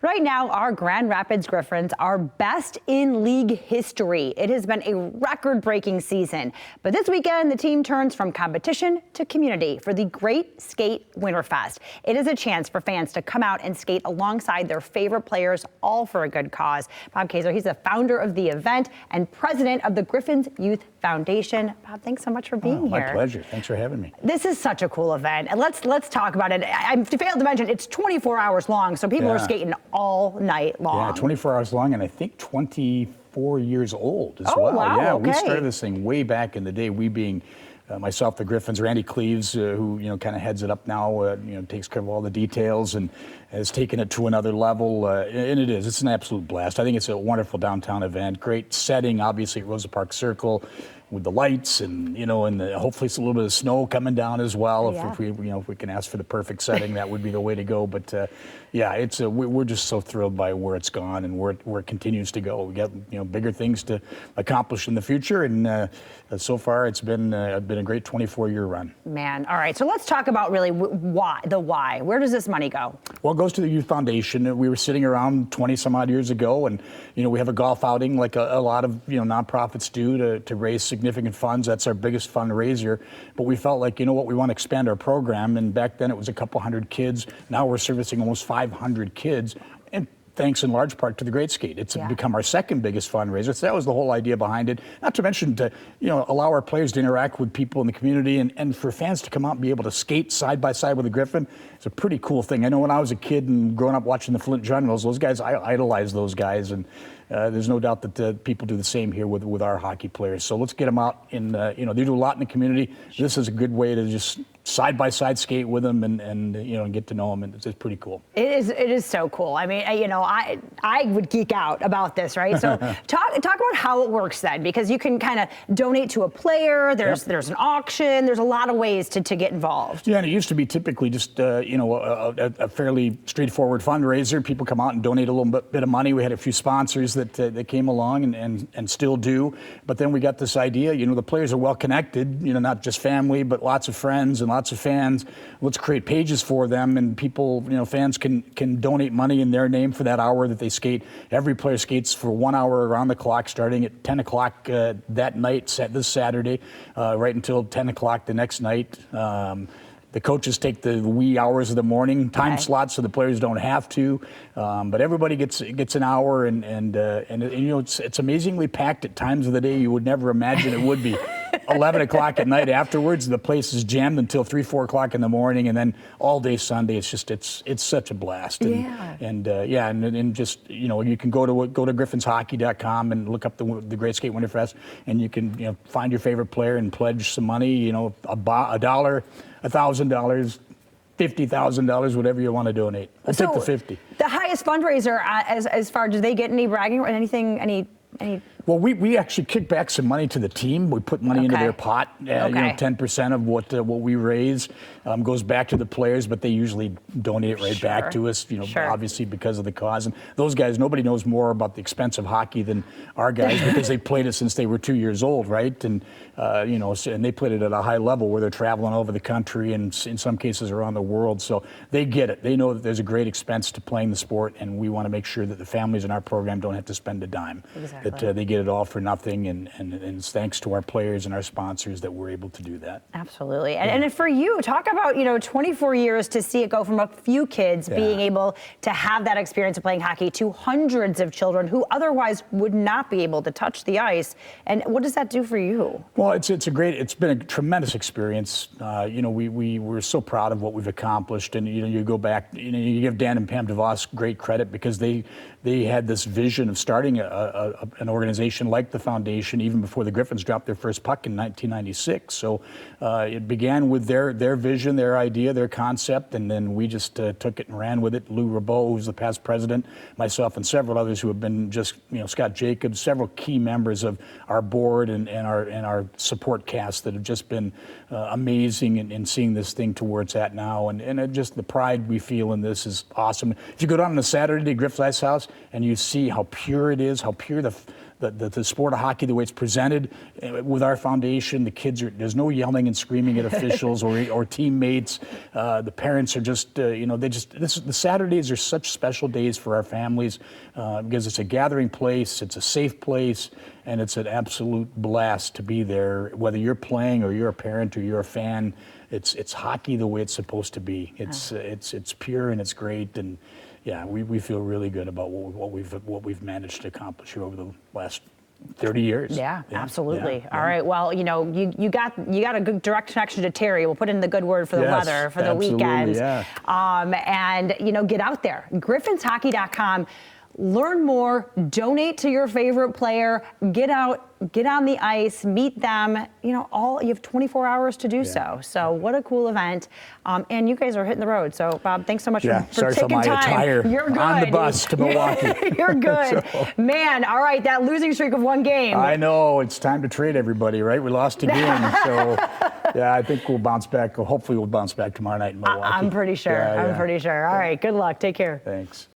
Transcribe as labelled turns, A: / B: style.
A: Right now, our Grand Rapids Griffins are best in league history. It has been a record-breaking season. But this weekend, the team turns from competition to community for the Great Skate Winterfest. It is a chance for fans to come out and skate alongside their favorite players, all for a good cause. Bob Kaiser, he's the founder of the event and president of the Griffins Youth Foundation. Bob, thanks so much for being here.
B: My pleasure. Thanks for having me.
A: This is such a cool event. And let's talk about it. I failed to mention it's 24 hours long, so people are skating all night long.
B: Yeah, 24 hours long, and I think 24 years old as
A: well.
B: Wow, yeah,
A: okay.
B: We started this thing way back in the day. We being myself, the Griffins, Randy Cleves, who kind of heads it up now, takes care of all the details and has taken it to another level. And it's an absolute blast. I think it's a wonderful downtown event. Great setting, obviously at Rosa Parks Circle, with the lights and hopefully it's a little bit of snow coming down as well.
A: Yeah.
B: If we can ask for the perfect setting, that would be the way to go. But we're just so thrilled by where it's gone and where it continues to go. We got bigger things to accomplish in the future, and so far it's been a great 24-year run.
A: Man, all right. So let's talk about really why. Where does this money go?
B: Well, it goes to the Youth Foundation. We were sitting around 20 some odd years ago, and we have a golf outing like a lot of nonprofits do to raise significant funds. That's our biggest fundraiser. But we felt like, we want to expand our program. And back then it was a couple hundred kids. Now we're servicing almost 500 kids. And thanks in large part to the Great Skate. It's become our second biggest fundraiser. So that was the whole idea behind it. Not to mention to, allow our players to interact with people in the community and for fans to come out and be able to skate side by side with a Griffin. It's a pretty cool thing. I know when I was a kid and growing up watching the Flint Generals, those guys, I idolized those guys. And there's no doubt that people do the same here with our hockey players. So let's get them out in, they do a lot in the community. This is a good way to just side-by-side skate with them and get to know them, and it's pretty cool.
A: It is so cool. I mean, I would geek out about this, right? So talk about how it works then, because you can kind of donate to a player, there's an auction, there's a lot of ways to get involved.
B: Yeah, and it used to be typically just, a fairly straightforward fundraiser. People come out and donate a little bit of money. We had a few sponsors that came along and still do, but then we got this idea, the players are well connected, not just family, but lots of friends and lots of fans. Let's create pages for them, and people, fans can donate money in their name for that hour that they skate. Every player skates for 1 hour around the clock, starting at 10 o'clock that night, this Saturday, right until 10 o'clock the next night. The coaches take the wee hours of the morning time slots, so the players don't have to. But everybody gets an hour, and it's amazingly packed at times of the day you would never imagine it would be. 11 o'clock at night afterwards, the place is jammed until 3, 4 o'clock in the morning, and then all day Sunday. It's such a blast. And just you can go to griffinshockey.com and look up the Great Skate Winterfest, and you can find your favorite player and pledge some money. $1, $1,000, $50,000, whatever you want to donate. I'll take the 50.
A: The highest fundraiser, as far, do they get any bragging or anything? Any?
B: Well, we actually kick back some money to the team. We put money into their pot. 10% of what we raise goes back to the players, but they usually donate it right back to us. Obviously because of the cause. And those guys, nobody knows more about the expense of hockey than our guys because they played it since they were 2 years old, right? And and they played it at a high level where they're traveling over the country and in some cases around the world. So they get it. They know that there's a great expense to playing the sport, and we want to make sure that the families in our program don't have to spend a dime.
A: Exactly.
B: That they get it all for nothing, and it's thanks to our players and our sponsors that we're able to do that.
A: Absolutely. And for you, talk about 24 years to see it go from a few kids being able to have that experience of playing hockey to hundreds of children who otherwise would not be able to touch the ice. And what does that do for you?
B: Well, it's been a tremendous experience. We're so proud of what we've accomplished, and you go back, you give Dan and Pam DeVos great credit because they had this vision of starting an organization like the foundation even before the Griffins dropped their first puck in 1996. So it began with their vision, their idea, their concept, and then we just took it and ran with it. Lou Rabot, who's the past president, myself, and several others who have been Scott Jacobs, several key members of our board and our support cast that have just been amazing in seeing this thing to where it's at now. And just the pride we feel in this is awesome. If you go down on a Saturday to Griff's Ice House and you see how pure it is, how pure the the sport of hockey, the way it's presented with our foundation. The kids there's no yelling and screaming at officials or teammates. The parents are just, the Saturdays are such special days for our families because it's a gathering place, it's a safe place, and it's an absolute blast to be there. Whether you're playing or you're a parent or you're a fan, it's hockey the way it's supposed to be. It's pure and it's great, and yeah, we feel really good about what we've managed to accomplish here over the last 30 years.
A: Yeah, absolutely.
B: Yeah.
A: All right. Well, you got a good direct connection to Terry. We'll put in the good word for the weather for the weekend.
B: Yeah.
A: And get out there. GriffinsHockey.com. Learn more, donate to your favorite player, get out, get on the ice, meet them. You have 24 hours to do so. So what a cool event. And you guys are hitting the road. So Bob, thanks so much for
B: sorry
A: taking
B: for my
A: time.
B: attire.
A: You're good.
B: On the bus to Milwaukee.
A: You're good. Man, all right, that losing streak of one game.
B: I know, it's time to trade everybody, right? We lost again. So yeah, I think we'll bounce back. Hopefully we'll bounce back tomorrow night in Milwaukee.
A: I'm pretty sure. I'm pretty sure. All right, good luck. Take care.
B: Thanks.